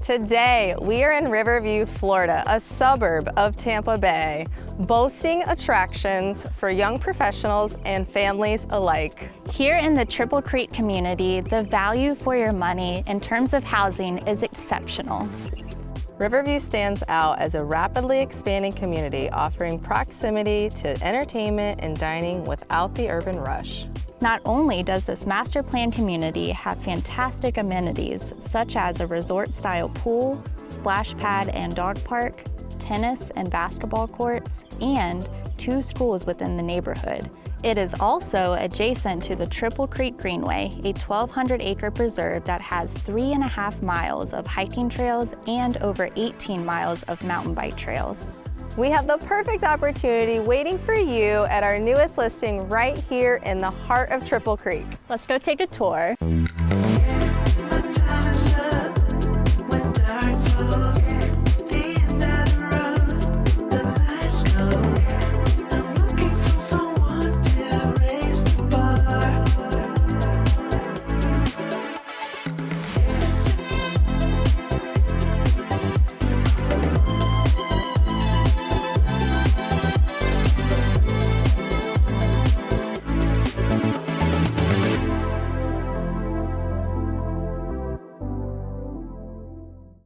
Today, we are in Riverview, Florida, a suburb of Tampa Bay, boasting attractions for young professionals and families alike. Here in the Triple Creek community, the value for your money in terms of housing is exceptional. Riverview stands out as a rapidly expanding community offering proximity to entertainment and dining without the urban rush. Not only does this master plan community have fantastic amenities such as a resort-style pool, splash pad and dog park, tennis and basketball courts, and 2 schools within the neighborhood. It is also adjacent to the Triple Creek Greenway, a 1,200-acre preserve that has 3.5 miles of hiking trails and over 18 miles of mountain bike trails. We have the perfect opportunity waiting for you at our newest listing right here in the heart of Triple Creek. Let's go take a tour.